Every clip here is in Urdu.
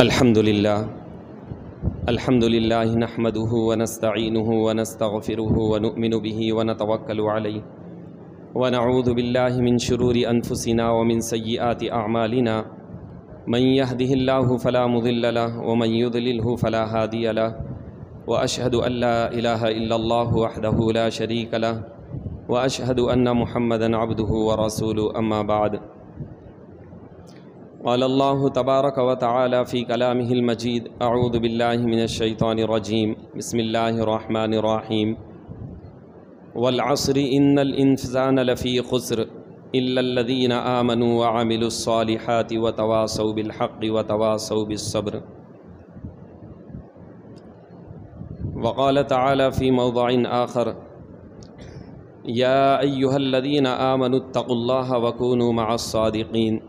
الحمد للہ نحمده ونستعینه ونستغفره ونؤمن به ونتوکل علیہ ونعوذ باللہ من شرور انفسنا ومن سیئات اعمالنا من يهده الله فلا مضل له ومن يضلله فلا هادي له واشهد ان لا اله الا الله وحده لا شريك له واشهد ان محمدا عبده ورسوله اما بعد. قال الله تبارك وتعالى في كلامه المجيد اعوذ بالله من الشيطان الرجيم بسم الله الرحمن الرحيم والعصر ان الانسان لفي خسر الا الذين آمنوا وعملوا الصالحات وتواصوا بالحق وتواصوا بالصبر. وقال تعالى في موضع آخر يا أيها الذين آمنوا اتقوا الله وكونوا مع الصادقين.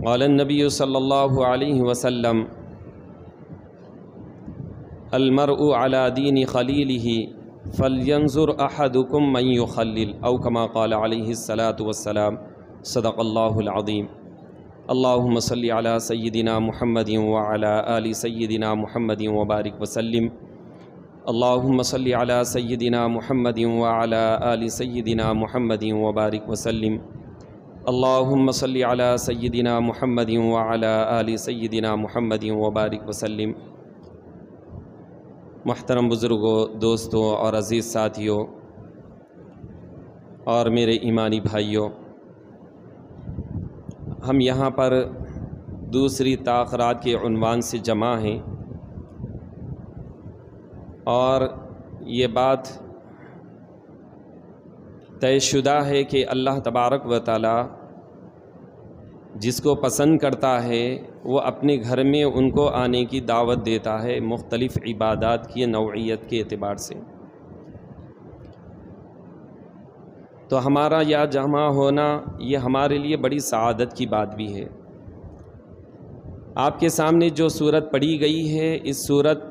قال النبي صلى الله عليه وسلم المرء على دين خليله فلينظر أحدكم من يخلل أو كما قال عليه الصلاة والسلام. صدق الله العظيم. اللهم صل على سيدنا محمد وعلى آل سيدنا محمد وبارك وسلم. اللهم صل على سيدنا محمد وعلى آل سيدنا محمد وبارك وسلم. اللهم صل على سيدنا محمد وعلى آل سيدنا محمد وبارك وسلم. محترم بزرگوں، دوستوں اور عزیز ساتھیوں اور میرے ایمانی بھائیوں، ہم یہاں پر دوسری تاخیرات کے عنوان سے جمع ہیں اور یہ بات طے شدہ ہے کہ اللہ تبارک و تعالی جس کو پسند کرتا ہے وہ اپنے گھر میں ان کو آنے کی دعوت دیتا ہے مختلف عبادات کی نوعیت کے اعتبار سے. تو ہمارا یہاں جمع ہونا یہ ہمارے لیے بڑی سعادت کی بات بھی ہے. آپ کے سامنے جو صورت پڑھی گئی ہے اس صورت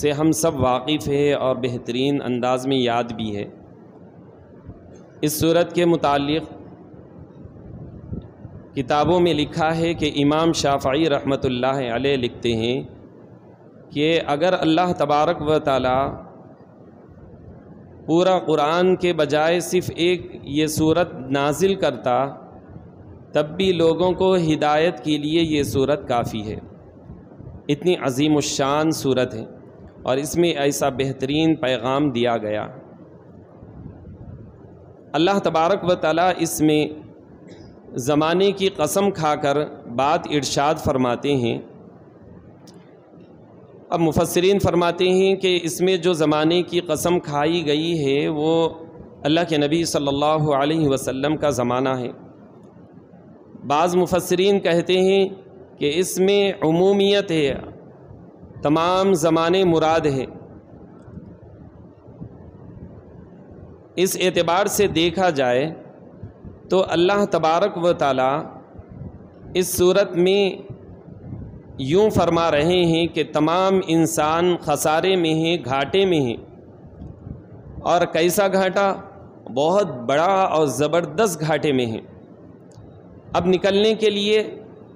سے ہم سب واقف ہیں اور بہترین انداز میں یاد بھی ہے. اس صورت کے متعلق کتابوں میں لکھا ہے کہ امام شافعی رحمۃ اللہ علیہ لکھتے ہیں کہ اگر اللہ تبارک و تعالی پورا قرآن کے بجائے صرف ایک یہ صورت نازل کرتا تب بھی لوگوں کو ہدایت کے لیے یہ صورت کافی ہے. اتنی عظیم الشان صورت ہے اور اس میں ایسا بہترین پیغام دیا گیا. اللہ تبارک و تعالی اس میں زمانے کی قسم کھا کر بات ارشاد فرماتے ہیں. اب مفسرین فرماتے ہیں کہ اس میں جو زمانے کی قسم کھائی گئی ہے وہ اللہ کے نبی صلی اللہ علیہ وسلم کا زمانہ ہے. بعض مفسرین کہتے ہیں کہ اس میں عمومیت ہے، تمام زمانے مراد ہے. اس اعتبار سے دیکھا جائے تو اللہ تبارک و تعالی اس صورت میں یوں فرما رہے ہیں کہ تمام انسان خسارے میں ہیں، گھاٹے میں ہیں. اور کیسا گھاٹا؟ بہت بڑا اور زبردست گھاٹے میں ہیں. اب نکلنے کے لیے،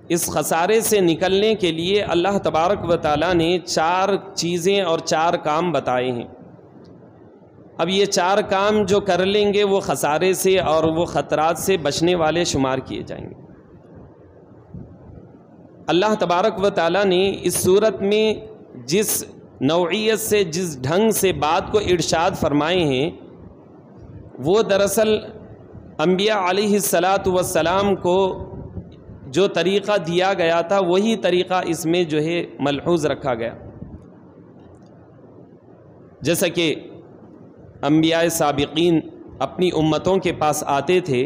اس خسارے سے نکلنے کے لیے اللہ تبارک و تعالی نے 4 چیزیں اور 4 کام بتائے ہیں. اب یہ 4 کام جو کر لیں گے وہ خسارے سے اور وہ خطرات سے بچنے والے شمار کیے جائیں گے. اللہ تبارک و تعالی نے اس صورت میں جس نوعیت سے، جس ڈھنگ سے بات کو ارشاد فرمائے ہیں وہ دراصل انبیاء علیہ الصلاۃ والسلام کو جو طریقہ دیا گیا تھا وہی طریقہ اس میں جو ہے ملحوظ رکھا گیا. جیسا کہ انبیاء سابقین اپنی امتوں کے پاس آتے تھے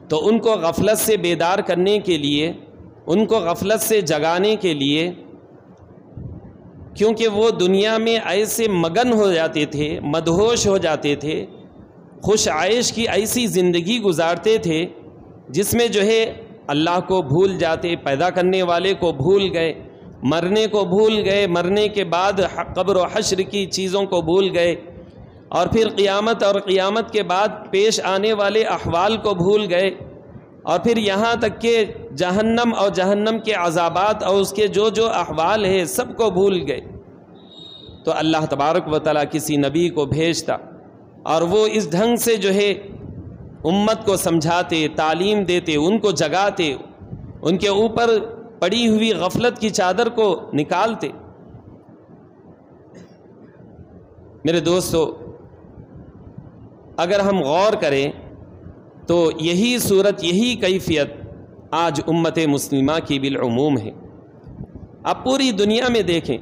تو ان کو غفلت سے بیدار کرنے کے لیے، ان کو غفلت سے جگانے کے لیے، کیونکہ وہ دنیا میں ایسے مگن ہو جاتے تھے، مدہوش ہو جاتے تھے، خوش عیش کی ایسی زندگی گزارتے تھے جس میں جو ہے اللہ کو بھول جاتے، پیدا کرنے والے کو بھول گئے، مرنے کو بھول گئے، مرنے کے بعد قبر و حشر کی چیزوں کو بھول گئے، اور پھر قیامت اور قیامت کے بعد پیش آنے والے احوال کو بھول گئے، اور پھر یہاں تک کہ جہنم اور جہنم کے عذابات اور اس کے جو جو احوال ہے سب کو بھول گئے، تو اللہ تبارک و تعالیٰ کسی نبی کو بھیجتا اور وہ اس ڈھنگ سے جو ہے امت کو سمجھاتے، تعلیم دیتے، ان کو جگاتے، ان کے اوپر پڑی ہوئی غفلت کی چادر کو نکالتے۔ میرے دوستو، اگر ہم غور کریں تو یہی صورت، یہی کیفیت آج امت مسلمہ کی بالعموم ہے۔ آپ پوری دنیا میں دیکھیں،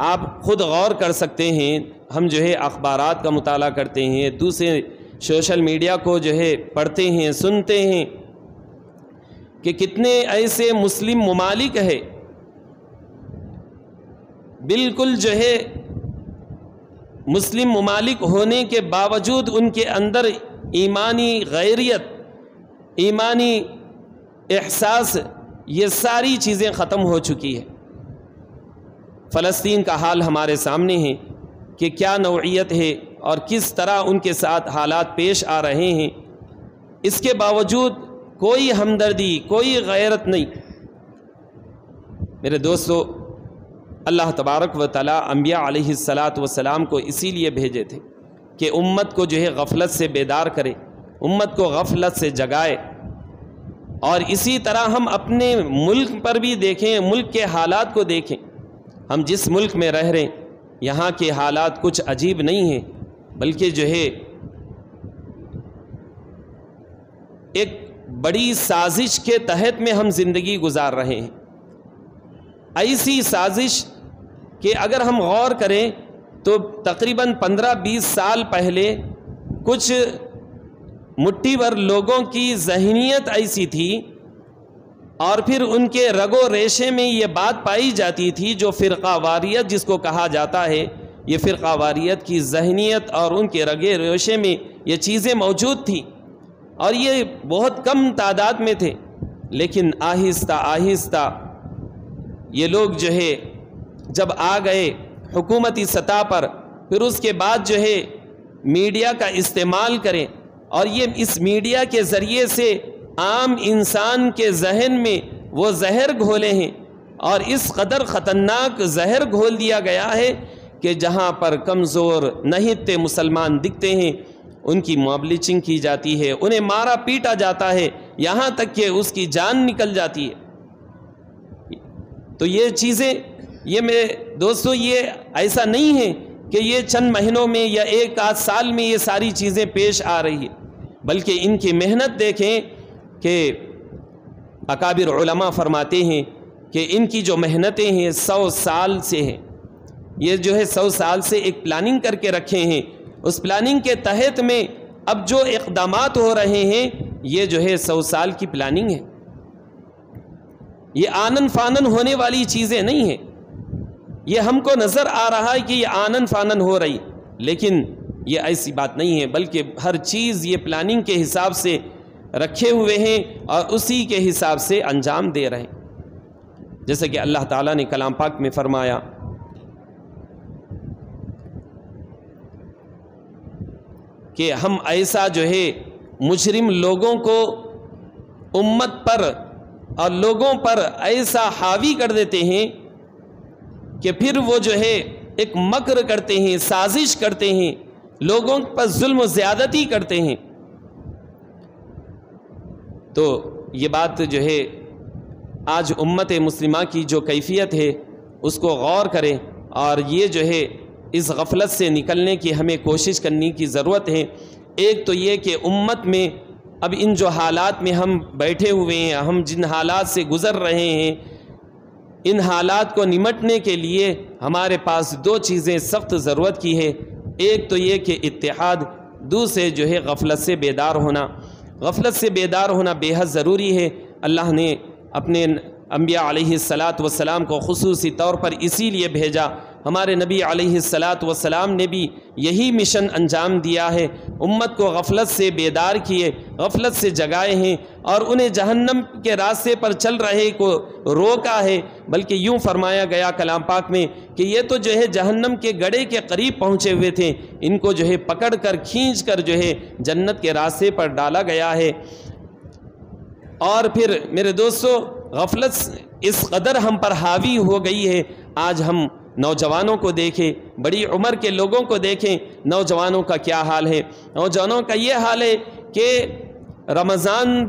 آپ خود غور کر سکتے ہیں، ہم جو ہے اخبارات کا مطالعہ کرتے ہیں، دوسرے سوشل میڈیا کو جو ہے پڑھتے ہیں، سنتے ہیں کہ کتنے ایسے مسلم ممالک ہے بالکل جو ہے مسلم ممالک ہونے کے باوجود ان کے اندر ایمانی غیریت، ایمانی احساس، یہ ساری چیزیں ختم ہو چکی ہے۔ فلسطین کا حال ہمارے سامنے ہے کہ کیا نوعیت ہے اور کس طرح ان کے ساتھ حالات پیش آ رہے ہیں، اس کے باوجود کوئی ہمدردی، کوئی غیرت نہیں۔ میرے دوستو، اللہ تبارک و تعالیٰ انبیاء علیہ السلام کو اسی لیے بھیجے تھے کہ امت کو جو ہے غفلت سے بیدار کرے، امت کو غفلت سے جگائے۔ اور اسی طرح ہم اپنے ملک پر بھی دیکھیں، ملک کے حالات کو دیکھیں۔ ہم جس ملک میں رہ رہے ہیں یہاں کے حالات کچھ عجیب نہیں ہیں، بلکہ جو ہے ایک بڑی سازش کے تحت میں ہم زندگی گزار رہے ہیں۔ ایسی سازش کہ اگر ہم غور کریں تو تقریباً 15-20 سال پہلے کچھ مٹھی بھر لوگوں کی ذہنیت ایسی تھی، اور پھر ان کے رگ و ریشے میں یہ بات پائی جاتی تھی جو فرقہ واریت جس کو کہا جاتا ہے، یہ فرقہ واریت کی ذہنیت اور ان کے رگ و ریشے میں یہ چیزیں موجود تھیں، اور یہ بہت کم تعداد میں تھے۔ لیکن آہستہ آہستہ یہ لوگ جو ہے جب آ گئے حکومتی سطح پر، پھر اس کے بعد جو ہے میڈیا کا استعمال کریں، اور یہ اس میڈیا کے ذریعے سے عام انسان کے ذہن میں وہ زہر گھولے ہیں، اور اس قدر خطرناک زہر گھول دیا گیا ہے کہ جہاں پر کمزور نہتے مسلمان دکھتے ہیں ان کی موب لنچنگ کی جاتی ہے، انہیں مارا پیٹا جاتا ہے، یہاں تک کہ اس کی جان نکل جاتی ہے۔ تو یہ چیزیں، یہ میرے دوستو، یہ ایسا نہیں ہے کہ یہ چند مہینوں میں یا ایک آدھ سال میں یہ ساری چیزیں پیش آ رہی ہیں، بلکہ ان کی محنت دیکھیں کہ اکابر علماء فرماتے ہیں کہ ان کی جو محنتیں ہیں 100 سال سے ہیں، یہ جو ہے 100 سال سے ایک پلاننگ کر کے رکھے ہیں، اس پلاننگ کے تحت میں اب جو اقدامات ہو رہے ہیں یہ جو ہے 100 سال کی پلاننگ ہے، یہ آنن فانن ہونے والی چیزیں نہیں ہیں۔ یہ ہم کو نظر آ رہا ہے کہ یہ آنن فانن ہو رہی، لیکن یہ ایسی بات نہیں ہے، بلکہ ہر چیز یہ پلاننگ کے حساب سے رکھے ہوئے ہیں اور اسی کے حساب سے انجام دے رہے ہیں۔ جیسے کہ اللہ تعالیٰ نے کلام پاک میں فرمایا کہ ہم ایسا جو ہے مجرم لوگوں کو امت پر اور لوگوں پر ایسا حاوی کر دیتے ہیں کہ پھر وہ جو ہے ایک مکر کرتے ہیں، سازش کرتے ہیں، لوگوں پر ظلم و زیادتی کرتے ہیں۔ تو یہ بات جو ہے آج امت مسلمہ کی جو کیفیت ہے اس کو غور کریں، اور یہ جو ہے اس غفلت سے نکلنے کی ہمیں کوشش کرنے کی ضرورت ہے۔ ایک تو یہ کہ امت میں اب ان جو حالات میں ہم بیٹھے ہوئے ہیں، ہم جن حالات سے گزر رہے ہیں، ان حالات کو نمٹنے کے لیے ہمارے پاس دو چیزیں سخت ضرورت کی ہے۔ ایک تو یہ کہ اتحاد، دوسرے جو ہے غفلت سے بیدار ہونا۔ غفلت سے بیدار ہونا بے حد ضروری ہے۔ اللہ نے اپنے انبیاء علیہ السلام کو خصوصی طور پر اسی لیے بھیجا۔ ہمارے نبی علیہ السلام نے بھی یہی مشن انجام دیا ہے، امت کو غفلت سے بیدار کیے، غفلت سے جگائے ہیں، اور انہیں جہنم کے راستے پر چل رہے کو روکا ہے۔ بلکہ یوں فرمایا گیا کلام پاک میں کہ یہ تو جو ہے جہنم کے گڑھے کے قریب پہنچے ہوئے تھے، ان کو جو ہے پکڑ کر کھینچ کر جو ہے جنت کے راستے پر ڈالا گیا ہے۔ اور پھر میرے دوستو غفلت اس قدر ہم پر حاوی ہو گئی ہے، آج ہم نوجوانوں کو دیکھیں، بڑی عمر کے لوگوں کو دیکھیں، نوجوانوں کا کیا حال ہے۔ نوجوانوں کا یہ حال ہے کہ رمضان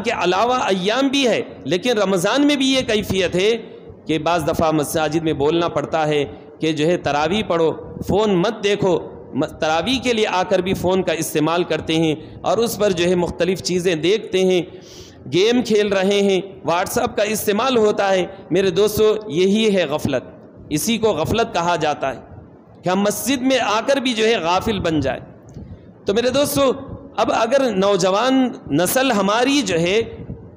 کے علاوہ ایام بھی ہے، لیکن رمضان میں بھی یہ کیفیت ہے کہ بعض دفعہ مساجد میں بولنا پڑتا ہے کہ جو ہے تراویح پڑھو، فون مت دیکھو۔ تراویح کے لیے آ کر بھی فون کا استعمال کرتے ہیں اور اس پر جو ہے مختلف چیزیں دیکھتے ہیں، گیم کھیل رہے ہیں، واٹس ایپ کا استعمال ہوتا ہے۔ میرے دوستو یہی ہے غفلت، اسی کو غفلت کہا جاتا ہے کہ ہم مسجد میں آ کر بھی جو ہے غافل بن جائے۔ تو میرے دوستو اب اگر نوجوان نسل ہماری جو ہے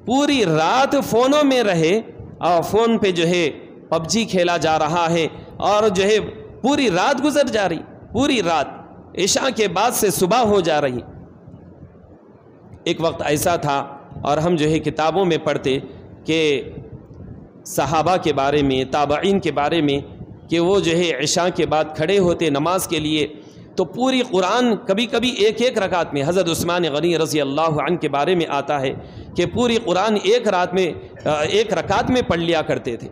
پوری رات فونوں میں رہے اور فون پہ جو ہے پب جی کھیلا جا رہا ہے اور جو ہے پوری رات گزر جا رہی، پوری رات عشاء کے بعد سے صبح ہو جا رہی۔ ایک وقت ایسا تھا اور ہم جو ہے کتابوں میں پڑھتے کہ صحابہ کے بارے میں، تابعین کے بارے میں، کہ وہ جو ہے عشاء کے بعد کھڑے ہوتے نماز کے لیے تو پوری قرآن کبھی کبھی ایک ایک رکعت میں، حضرت عثمان غنی رضی اللہ عنہ کے بارے میں آتا ہے کہ پوری قرآن ایک رکعت میں پڑھ لیا کرتے تھے،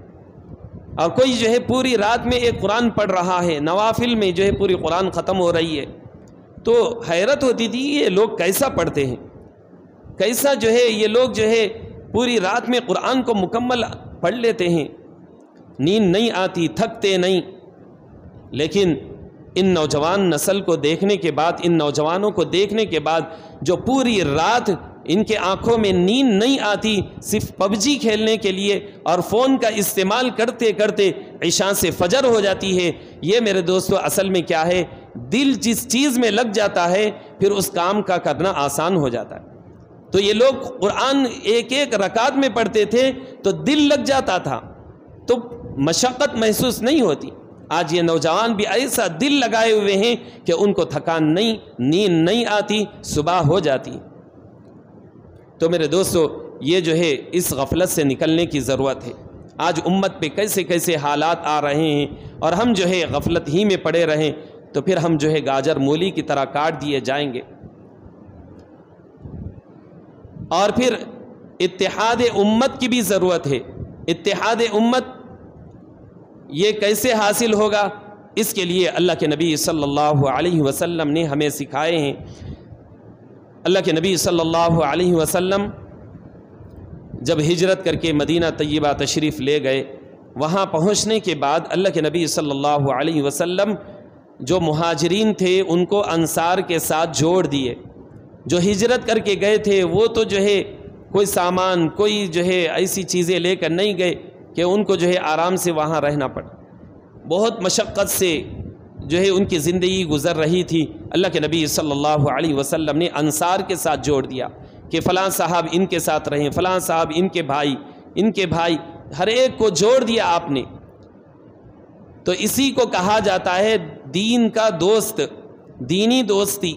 اور کوئی جو ہے پوری رات میں ایک قرآن پڑھ رہا ہے، نوافل میں جو ہے پوری قرآن ختم ہو رہی ہے۔ تو حیرت ہوتی تھی یہ لوگ کیسا پڑھتے ہیں، کیسا جو ہے یہ لوگ جو ہے پوری رات میں قرآن کو مکمل پڑھ لیتے ہیں، نیند نہیں آتی، تھکتے نہیں۔ لیکن ان نوجوان نسل کو دیکھنے کے بعد، ان نوجوانوں کو دیکھنے کے بعد جو پوری رات ان کے آنکھوں میں نیند نہیں آتی صرف پب جی کھیلنے کے لیے اور فون کا استعمال کرتے کرتے عشاء سے فجر ہو جاتی ہے، یہ میرے دوستو اصل میں کیا ہے، دل جس چیز میں لگ جاتا ہے پھر اس کام کا کرنا آسان ہو جاتا ہے۔ تو یہ لوگ قرآن ایک ایک رکعت میں پڑھتے تھے تو دل لگ جاتا تھا، تو مشقت محسوس نہیں ہوتی۔ آج یہ نوجوان بھی ایسا دل لگائے ہوئے ہیں کہ ان کو تھکان نہیں، نیند نہیں آتی، صبح ہو جاتی۔ تو میرے دوستو یہ جو ہے اس غفلت سے نکلنے کی ضرورت ہے۔ آج امت پہ کیسے کیسے حالات آ رہے ہیں اور ہم جو ہے غفلت ہی میں پڑے رہیں تو پھر ہم جو ہے گاجر مولی کی طرح کاٹ دیے جائیں گے۔ اور پھر اتحاد امت کی بھی ضرورت ہے۔ اتحاد امت یہ کیسے حاصل ہوگا، اس کے لیے اللہ کے نبی صلی اللہ علیہ وسلم نے ہمیں سکھائے ہیں۔ اللہ کے نبی صلی اللہ علیہ وسلم جب ہجرت کر کے مدینہ طیبہ تشریف لے گئے، وہاں پہنچنے کے بعد اللہ کے نبی صلی اللہ علیہ وسلم جو مہاجرین تھے ان کو انصار کے ساتھ جوڑ دیے۔ جو ہجرت کر کے گئے تھے وہ تو جو ہے کوئی سامان، کوئی جو ہے ایسی چیزیں لے کر نہیں گئے کہ ان کو جو ہے آرام سے وہاں رہنا پڑا، بہت مشقت سے جو ہے ان کی زندگی گزر رہی تھی۔ اللہ کے نبی صلی اللہ علیہ وسلم نے انصار کے ساتھ جوڑ دیا کہ فلاں صاحب ان کے ساتھ رہیں، فلاں صاحب ان کے بھائی، ہر ایک کو جوڑ دیا آپ نے۔ تو اسی کو کہا جاتا ہے دین کا دوست، دینی دوستی۔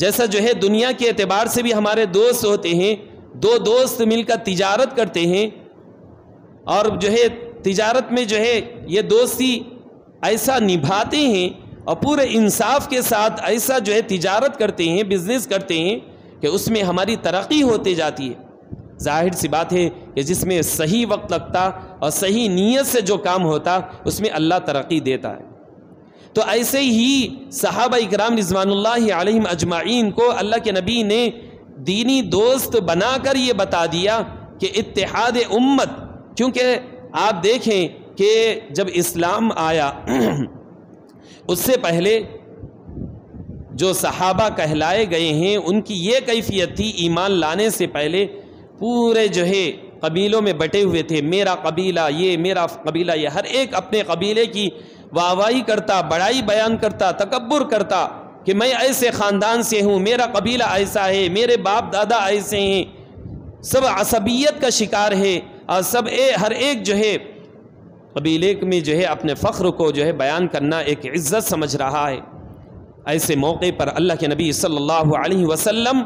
جیسا جو ہے دنیا کے اعتبار سے بھی ہمارے دوست ہوتے ہیں، دو دوست مل کر تجارت کرتے ہیں اور جو ہے تجارت میں جو ہے یہ دوستی ایسا نبھاتے ہیں اور پورے انصاف کے ساتھ ایسا جو ہے تجارت کرتے ہیں، بزنس کرتے ہیں کہ اس میں ہماری ترقی ہوتی جاتی ہے۔ ظاہر سی بات ہے کہ جس میں صحیح وقت لگتا اور صحیح نیت سے جو کام ہوتا اس میں اللہ ترقی دیتا ہے۔ تو ایسے ہی صحابہ اکرام رضوان اللہ علیہم اجمعین کو اللہ کے نبی نے دینی دوست بنا کر یہ بتا دیا کہ اتحاد امت، کیونکہ آپ دیکھیں کہ جب اسلام آیا اس سے پہلے جو صحابہ کہلائے گئے ہیں ان کی یہ کیفیت تھی، ایمان لانے سے پہلے پورے جو ہے قبیلوں میں بٹے ہوئے تھے، میرا قبیلہ یہ، میرا قبیلہ یہ، ہر ایک اپنے قبیلے کی واہواہی کرتا، بڑائی بیان کرتا، تکبر کرتا کہ میں ایسے خاندان سے ہوں، میرا قبیلہ ایسا ہے، میرے باپ دادا ایسے ہیں، سب عصبیت کا شکار ہے اور سب ہر ایک جو ہے قبیلے میں جو ہے اپنے فخر کو جو ہے بیان کرنا ایک عزت سمجھ رہا ہے۔ ایسے موقع پر اللہ کے نبی صلی اللہ علیہ وسلم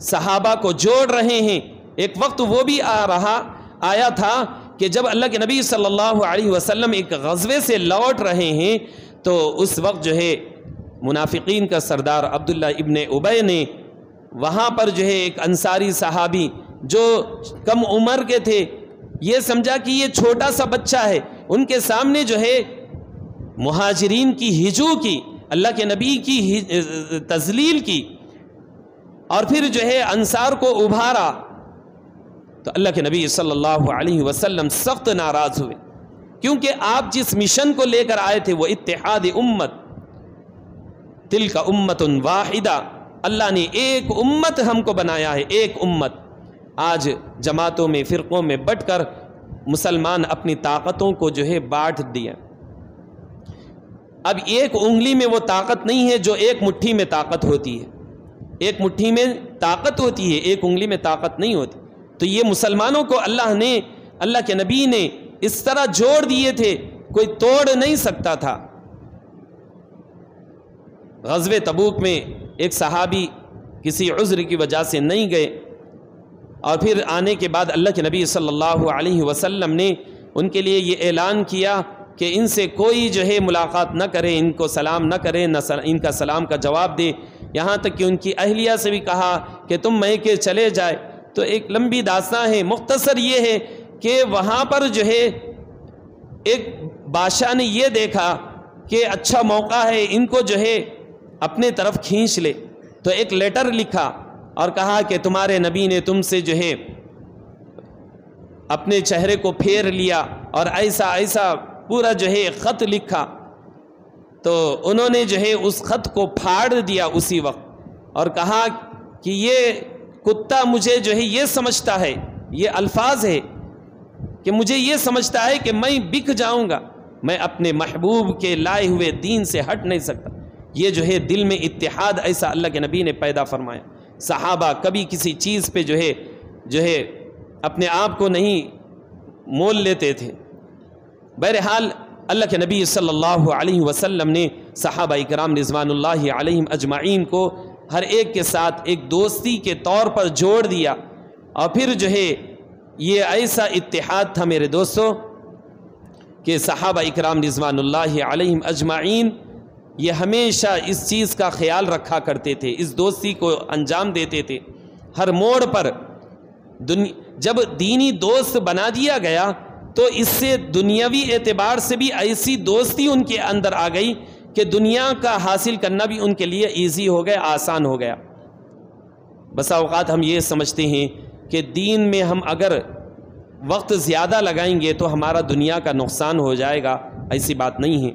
صحابہ کو جوڑ رہے ہیں۔ ایک وقت وہ بھی آیا تھا کہ جب اللہ کے نبی صلی اللہ علیہ وسلم ایک غزوے سے لوٹ رہے ہیں تو اس وقت جو ہے منافقین کا سردار عبداللہ ابن ابی نے وہاں پر جو ہے ایک انصاری صحابی جو کم عمر کے تھے، یہ سمجھا کہ یہ چھوٹا سا بچہ ہے، ان کے سامنے جو ہے مہاجرین کی ہجو کی، اللہ کے نبی کی تذلیل کی، اور پھر جو ہے انصار کو ابھارا، تو اللہ کے نبی صلی اللہ علیہ وسلم سخت ناراض ہوئے، کیونکہ آپ جس مشن کو لے کر آئے تھے وہ اتحاد امت، تلک امت واحدہ، اللہ نے ایک امت ہم کو بنایا ہے، ایک امت۔ آج جماعتوں میں، فرقوں میں بٹ کر مسلمان اپنی طاقتوں کو جو ہے بانٹ دیا۔ اب ایک انگلی میں وہ طاقت نہیں ہے جو ایک مٹھی میں طاقت ہوتی ہے، ایک مٹھی میں طاقت ہوتی ہے، ایک انگلی میں طاقت نہیں ہوتی۔ تو یہ مسلمانوں کو اللہ کے نبی نے اس طرح جوڑ دیے تھے، کوئی توڑ نہیں سکتا تھا۔ غزوہ تبوک میں ایک صحابی کسی عذر کی وجہ سے نہیں گئے، اور پھر آنے کے بعد اللہ کے نبی صلی اللہ علیہ وسلم نے ان کے لیے یہ اعلان کیا کہ ان سے کوئی جو ہے ملاقات نہ کرے، ان کو سلام نہ کرے، نہ ان کا سلام کا جواب دے، یہاں تک کہ ان کی اہلیہ سے بھی کہا کہ تم میکے چلے جائے۔ تو ایک لمبی داستان ہے، مختصر یہ ہے کہ وہاں پر جو ہے ایک بادشاہ نے یہ دیکھا کہ اچھا موقع ہے، ان کو جو ہے اپنے طرف کھینچ لے، تو ایک لیٹر لکھا اور کہا کہ تمہارے نبی نے تم سے جو ہے اپنے چہرے کو پھیر لیا، اور ایسا ایسا پورا جو ہے خط لکھا۔ تو انہوں نے جو ہے اس خط کو پھاڑ دیا اسی وقت، اور کہا کہ یہ کتا مجھے جو ہے یہ سمجھتا ہے، یہ الفاظ ہے کہ مجھے یہ سمجھتا ہے کہ میں بک جاؤں گا، میں اپنے محبوب کے لائے ہوئے دین سے ہٹ نہیں سکتا۔ یہ جو ہے دل میں اتحاد ایسا اللہ کے نبی نے پیدا فرمایا۔ صحابہ کبھی کسی چیز پہ جو ہے اپنے آپ کو نہیں مول لیتے تھے۔ بہرحال اللہ کے نبی صلی اللہ علیہ وسلم نے صحابہ اکرام رضوان اللہ علیہم اجمعین کو ہر ایک کے ساتھ ایک دوستی کے طور پر جوڑ دیا، اور پھر جو ہے یہ ایسا اتحاد تھا میرے دوستو کہ صحابہ اکرام رضوان اللہ علیہم اجمعین یہ ہمیشہ اس چیز کا خیال رکھا کرتے تھے، اس دوستی کو انجام دیتے تھے ہر موڑ پر۔ جب دینی دوست بنا دیا گیا تو اس سے دنیاوی اعتبار سے بھی ایسی دوستی ان کے اندر آ گئی کہ دنیا کا حاصل کرنا بھی ان کے لیے ایزی ہو گیا، آسان ہو گیا۔ بسا اوقات ہم یہ سمجھتے ہیں کہ دین میں ہم اگر وقت زیادہ لگائیں گے تو ہمارا دنیا کا نقصان ہو جائے گا، ایسی بات نہیں ہے۔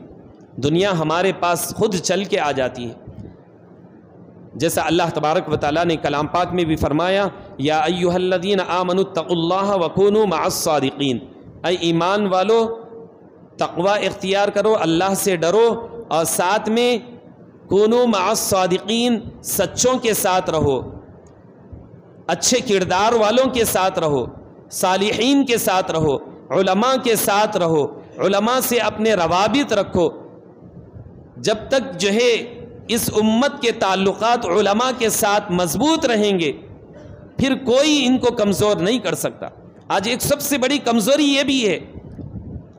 دنیا ہمارے پاس خود چل کے آ جاتی ہے، جیسا اللہ تبارک و تعالیٰ نے کلام پاک میں بھی فرمایا، یا ایھا الذین آمنوا اتقوا اللہ وکونوا مع الصادقین، اے ایمان والو تقوی اختیار کرو، اللہ سے ڈرو، اور ساتھ میں کونوا مع الصادقین، سچوں کے ساتھ رہو، اچھے کردار والوں کے ساتھ رہو، صالحین کے ساتھ رہو، علماء کے ساتھ رہو، علماء سے اپنے روابط رکھو۔ جب تک جو ہے اس امت کے تعلقات علماء کے ساتھ مضبوط رہیں گے پھر کوئی ان کو کمزور نہیں کر سکتا۔ آج ایک سب سے بڑی کمزوری یہ بھی ہے،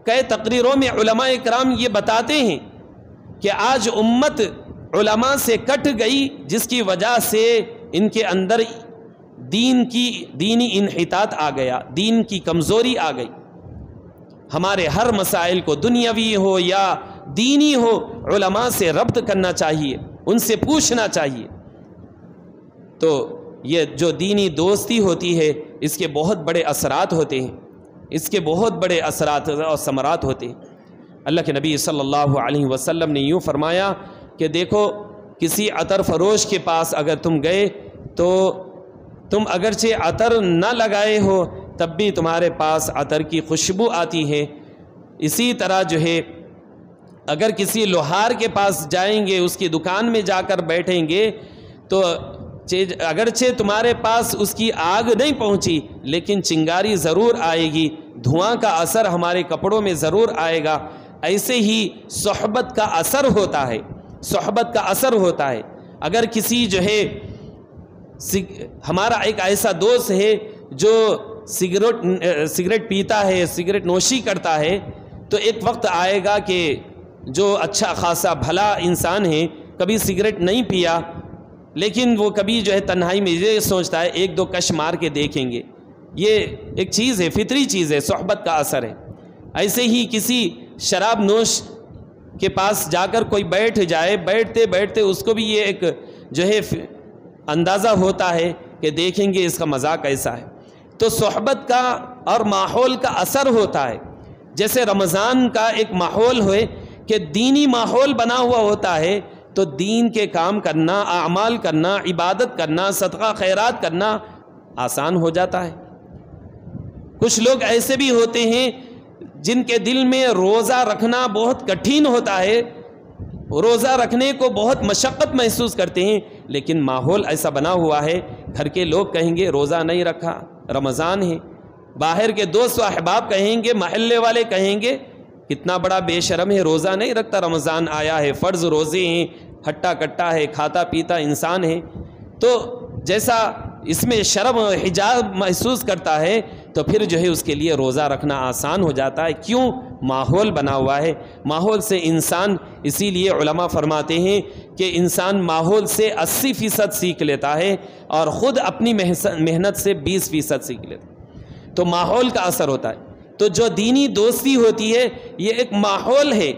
کئی تقریروں میں علماء اکرام یہ بتاتے ہیں کہ آج امت علماء سے کٹ گئی، جس کی وجہ سے ان کے اندر دینی انحطاط آ گیا، دین کی کمزوری آ گئی۔ ہمارے ہر مسائل کو دنیاوی ہو یا دینی ہو علماء سے ربط کرنا چاہیے، ان سے پوچھنا چاہیے۔ تو یہ جو دینی دوستی ہوتی ہے اس کے بہت بڑے اثرات ہوتے ہیں، اس کے بہت بڑے اثرات اور ثمرات ہوتے ہیں۔ اللہ کے نبی صلی اللہ علیہ وسلم نے یوں فرمایا کہ دیکھو کسی عطر فروش کے پاس اگر تم گئے تو تم اگرچہ عطر نہ لگائے ہو تب بھی تمہارے پاس عطر کی خوشبو آتی ہے۔ اسی طرح جو ہے اگر کسی لوہار کے پاس جائیں گے، اس کی دکان میں جا کر بیٹھیں گے تو اگرچہ تمہارے پاس اس کی آگ نہیں پہنچی لیکن چنگاری ضرور آئے گی، دھواں کا اثر ہمارے کپڑوں میں ضرور آئے گا۔ ایسے ہی صحبت کا اثر ہوتا ہے، صحبت کا اثر ہوتا ہے۔ اگر کسی جو ہے ہمارا ایک ایسا دوست ہے جو سگریٹ پیتا ہے، سگریٹ نوشی کرتا ہے، تو ایک وقت آئے گا کہ جو اچھا خاصا بھلا انسان ہے، کبھی سگریٹ نہیں پیا، لیکن وہ کبھی جو ہے تنہائی میں یہ سوچتا ہے ایک دو کش مار کے دیکھیں گے. یہ ایک چیز ہے، فطری چیز ہے، صحبت کا اثر ہے. ایسے ہی کسی شراب نوش کے پاس جا کر کوئی بیٹھ جائے، بیٹھتے بیٹھتے اس کو بھی یہ ایک جو ہے اندازہ ہوتا ہے کہ دیکھیں گے اس کا مزہ کیسا ہے. تو صحبت کا اور ماحول کا اثر ہوتا ہے. جیسے رمضان کا ایک ماحول ہوئے کہ دینی ماحول بنا ہوا ہوتا ہے تو دین کے کام کرنا، اعمال کرنا، عبادت کرنا، صدقہ خیرات کرنا آسان ہو جاتا ہے. کچھ لوگ ایسے بھی ہوتے ہیں جن کے دل میں روزہ رکھنا بہت کٹھن ہوتا ہے، روزہ رکھنے کو بہت مشقت محسوس کرتے ہیں، لیکن ماحول ایسا بنا ہوا ہے، گھر کے لوگ کہیں گے روزہ نہیں رکھا، رمضان ہے. باہر کے دوست و احباب کہیں گے، محلے والے کہیں گے کتنا بڑا بے شرم ہے، روزہ نہیں رکھتا، رمضان آیا ہے، فرض روزے ہیں، ہٹا کٹا ہے، کھاتا پیتا انسان ہے. تو جیسا اس میں شرم و حجاب محسوس کرتا ہے تو پھر جو ہے اس کے لیے روزہ رکھنا آسان ہو جاتا ہے. کیوں؟ ماحول بنا ہوا ہے. ماحول سے انسان، اسی لیے علماء فرماتے ہیں کہ انسان ماحول سے 80% سیکھ لیتا ہے اور خود اپنی محنت سے 20% سیکھ لیتا ہے. تو ماحول کا اثر ہوتا ہے. تو جو دینی دوستی ہوتی ہے یہ ایک ماحول ہے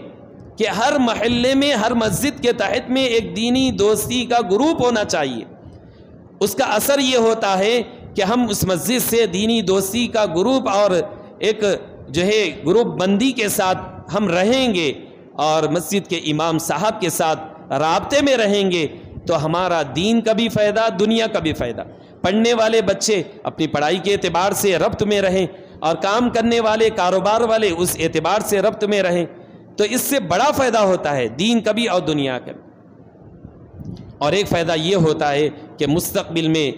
کہ ہر محلے میں، ہر مسجد کے تحت میں ایک دینی دوستی کا گروپ ہونا چاہیے. اس کا اثر یہ ہوتا ہے کہ ہم اس مسجد سے دینی دوستی کا گروپ اور ایک جو ہے گروپ بندی کے ساتھ ہم رہیں گے اور مسجد کے امام صاحب کے ساتھ رابطے میں رہیں گے تو ہمارا دین کا بھی فائدہ، دنیا کا بھی فائدہ. پڑھنے والے بچے اپنی پڑھائی کے اعتبار سے ربط میں رہیں اور کام کرنے والے، کاروبار والے اس اعتبار سے ربط میں رہیں تو اس سے بڑا فائدہ ہوتا ہے، دین کا بھی اور دنیا کا بھی. اور ایک فائدہ یہ ہوتا ہے کہ مستقبل میں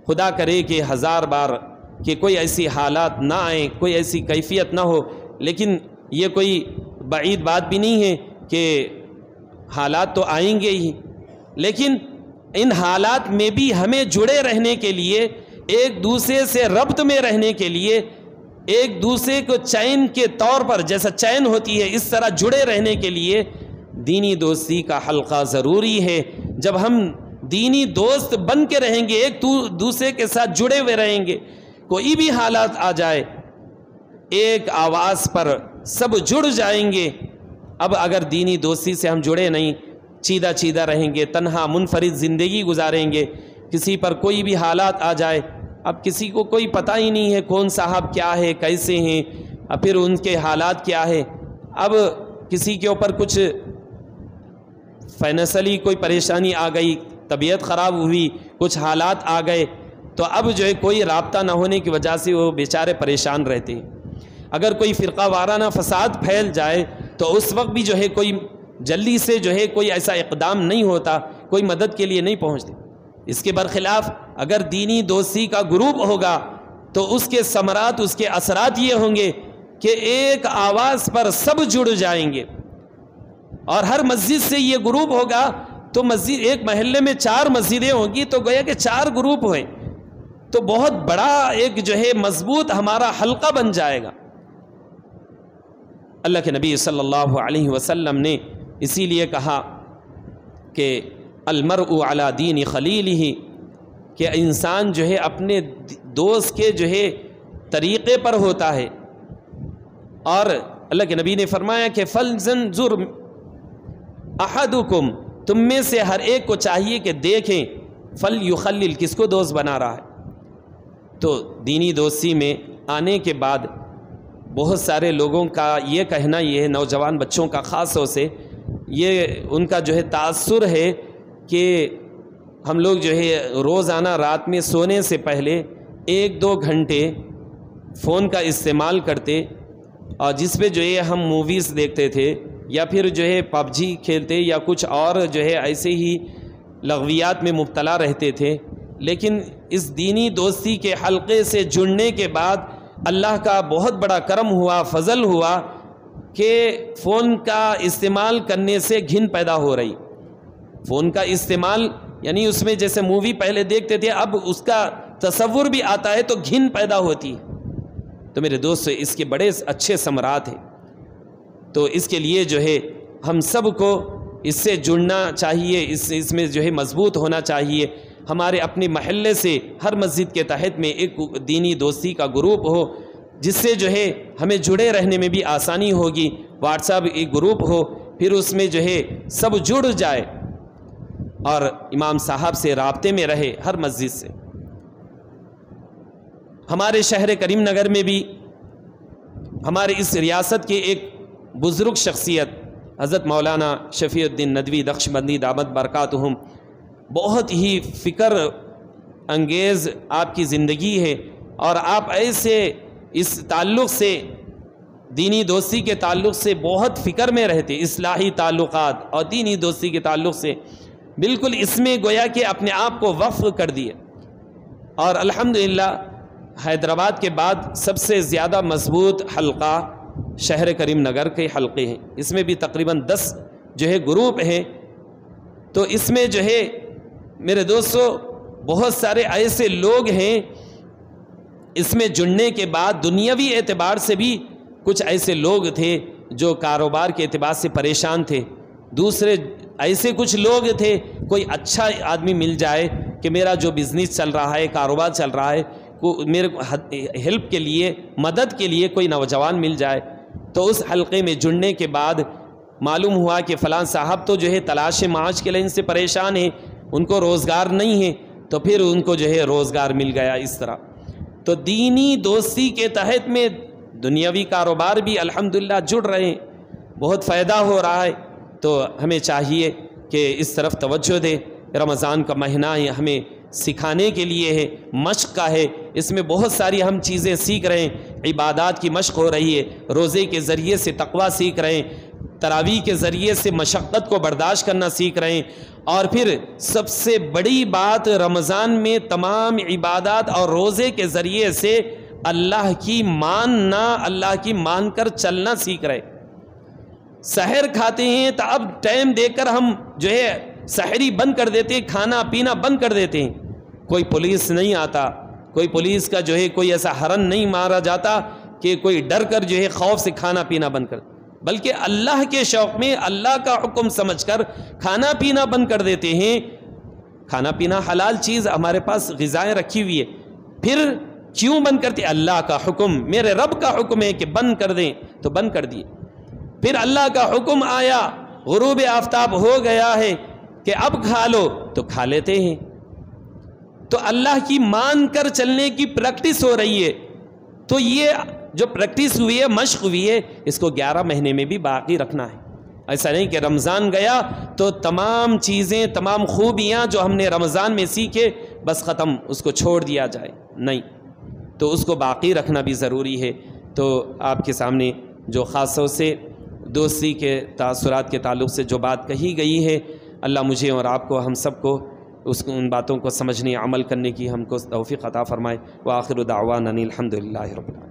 خدا کرے کہ 1000 بار کہ کوئی ایسی حالات نہ آئیں، کوئی ایسی کیفیت نہ ہو، لیکن یہ کوئی بعید بات بھی نہیں ہے کہ حالات تو آئیں گے ہی، لیکن ان حالات میں بھی ہمیں جڑے رہنے کے لیے، ایک دوسرے سے ربط میں رہنے کے لیے، ایک دوسرے کو چین کے طور پر جیسا چین ہوتی ہے اس طرح جڑے رہنے کے لیے دینی دوستی کا حلقہ ضروری ہے. جب ہم دینی دوست بن کے رہیں گے، ایک دوسرے کے ساتھ جڑے ہوئے رہیں گے، کوئی بھی حالات آ جائے ایک آواز پر سب جڑ جائیں گے. اب اگر دینی دوستی سے ہم جڑے نہیں، چیدہ چیدہ رہیں گے، تنہا منفرد زندگی گزاریں گے، کسی پر کوئی بھی حالات آ جائے، اب کسی کو کوئی پتہ ہی نہیں ہے کون صاحب کیا ہے، کیسے ہیں، اب پھر ان کے حالات کیا ہے. اب کسی کے اوپر کچھ فائنینشلی کوئی پریشانی آ گئی، طبیعت خراب ہوئی، کچھ حالات آ گئے تو اب جو ہے کوئی رابطہ نہ ہونے کی وجہ سے وہ بیچارے پریشان رہتے ہیں. اگر کوئی فرقہ وارانہ فساد پھیل جائے تو اس وقت بھی جو ہے کوئی جلدی سے جو ہے کوئی ایسا اقدام نہیں ہوتا، کوئی مدد کے لیے نہیں پہنچتے. اس کے برخلاف اگر دینی دوستی کا گروپ ہوگا تو اس کے ثمرات، اس کے اثرات یہ ہوں گے کہ ایک آواز پر سب جڑ جائیں گے. اور ہر مسجد سے یہ گروپ ہوگا تو مسجد، ایک محلے میں 4 مسجدیں ہوں گی تو گویا کہ 4 گروپ ہوئے تو بہت بڑا ایک جو ہے مضبوط ہمارا حلقہ بن جائے گا. اللہ کے نبی صلی اللہ علیہ وسلم نے اسی لیے کہا کہ المرء علی دین خلیلہ، کہ انسان جو ہے اپنے دوست کے جو ہے طریقے پر ہوتا ہے. اور اللہ کے نبی نے فرمایا کہ فلینظر احدکم، تم میں سے ہر ایک کو چاہیے کہ دیکھیں فلیخلل، کس کو دوست بنا رہا ہے. تو دینی دوستی میں آنے کے بعد بہت سارے لوگوں کا یہ کہنا یہ ہے، نوجوان بچوں کا خاص طور سے یہ ان کا جو ہے تاثر ہے کہ ہم لوگ جو ہے روزانہ رات میں سونے سے پہلے 1-2 گھنٹے فون کا استعمال کرتے اور جس پہ جو ہے ہم موویز دیکھتے تھے یا پھر جو ہے پب جی کھیلتے یا کچھ اور جو ہے ایسے ہی لغویات میں مبتلا رہتے تھے. لیکن اس دینی دوستی کے حلقے سے جڑنے کے بعد اللہ کا بہت بڑا کرم ہوا، فضل ہوا کہ فون کا استعمال کرنے سے گھن پیدا ہو رہی. فون کا استعمال یعنی اس میں جیسے مووی پہلے دیکھتے تھے اب اس کا تصور بھی آتا ہے تو گھن پیدا ہوتی. تو میرے دوست اس کے بڑے اچھے ثمرات ہیں. تو اس کے لیے جو ہے ہم سب کو اس سے جڑنا چاہیے، اس میں جو ہے مضبوط ہونا چاہیے۔ ہمارے اپنے محلے سے ہر مسجد کے تحت میں ایک دینی دوستی کا گروپ ہو، جس سے جو ہے ہمیں جڑے رہنے میں بھی آسانی ہوگی۔ واٹس ایپ ایک گروپ ہو، پھر اس میں جو ہے سب جڑ جائے اور امام صاحب سے رابطے میں رہے ہر مسجد سے۔ ہمارے شہر کریم نگر میں بھی ہمارے اس ریاست کے ایک بزرگ شخصیت حضرت مولانا شفیع الدین ندوی نقشبندی دامت برکاتہم، بہت ہی فکر انگیز آپ کی زندگی ہے، اور آپ ایسے اس تعلق سے، دینی دوستی کے تعلق سے بہت فکر میں رہتے، اصلاحی تعلقات اور دینی دوستی کے تعلق سے بالکل اس میں گویا کہ اپنے آپ کو وقف کر دیے۔ اور الحمدللہ حیدرآباد کے بعد سب سے زیادہ مضبوط حلقہ شہر کریم نگر کے حلقے ہیں، اس میں بھی تقریباً 10 جو ہے گروپ ہیں۔ تو اس میں جو ہے میرے دوستو بہت سارے ایسے لوگ ہیں، اس میں جڑنے کے بعد دنیاوی اعتبار سے بھی کچھ ایسے لوگ تھے جو کاروبار کے اعتبار سے پریشان تھے، دوسرے ایسے کچھ لوگ تھے، کوئی اچھا آدمی مل جائے کہ میرا جو بزنس چل رہا ہے، کاروبار چل رہا ہے، میرے ہیلپ کے لیے، مدد کے لیے کوئی نوجوان مل جائے۔ تو اس حلقے میں جڑنے کے بعد معلوم ہوا کہ فلاں صاحب تو جو ہے تلاش معاش کے لائن سے پریشان ہیں، ان کو روزگار نہیں ہے، تو پھر ان کو جو ہے روزگار مل گیا۔ اس طرح تو دینی دوستی کے تحت میں دنیاوی کاروبار بھی الحمدللہ جڑ رہے ہیں، بہت فائدہ ہو رہا ہے۔ تو ہمیں چاہیے کہ اس طرف توجہ دے۔ رمضان کا مہینہ ہمیں سکھانے کے لیے ہے، مشق کا ہے، اس میں بہت ساری ہم چیزیں سیکھ رہے ہیں، عبادات کی مشق ہو رہی ہے، روزے کے ذریعے سے تقویٰ سیکھ رہے ہیں، تراویح کے ذریعے سے مشقت کو برداشت کرنا سیکھ رہے ہیں، اور پھر سب سے بڑی بات رمضان میں تمام عبادات اور روزے کے ذریعے سے اللہ کی ماننا، اللہ کی مان کر چلنا سیکھ رہے ہیں۔ سحر کھاتے ہیں تو اب ٹائم دے کر ہم جو ہے سحری بند کر دیتے ہیں، کھانا پینا بند کر دیتے ہیں۔ کوئی پولیس نہیں آتا، کوئی پولیس کا جو ہے کوئی ایسا ہرن نہیں مارا جاتا کہ کوئی ڈر کر جو ہے خوف سے کھانا پینا بند کر، بلکہ اللہ کے شوق میں اللہ کا حکم سمجھ کر کھانا پینا بند کر دیتے ہیں۔ کھانا پینا حلال چیز ہمارے پاس غذائیں رکھی ہوئی ہے، پھر کیوں بند کرتے؟ اللہ کا حکم، میرے رب کا حکم ہے کہ بند کر دیں تو بند کر دیے۔ پھر اللہ کا حکم آیا، غروب آفتاب ہو گیا ہے کہ اب کھا لو تو کھا لیتے ہیں۔ تو اللہ کی مان کر چلنے کی پریکٹس ہو رہی ہے۔ تو یہ جو پریکٹس ہوئی ہے، مشق ہوئی ہے، اس کو 11 مہینے میں بھی باقی رکھنا ہے۔ ایسا نہیں کہ رمضان گیا تو تمام چیزیں، تمام خوبیاں جو ہم نے رمضان میں سیکھے بس ختم، اس کو چھوڑ دیا جائے، نہیں، تو اس کو باقی رکھنا بھی ضروری ہے۔ تو آپ کے سامنے جو خاص طور سے دوستی کے تاثرات کے تعلق سے جو بات کہی گئی ہے، اللہ مجھے اور آپ کو، ہم سب کو ان باتوں کو سمجھنے، عمل کرنے کی ہم کو توفیق عطا فرمائے۔ وآخر دعوانا الحمدللہ رب العالمین۔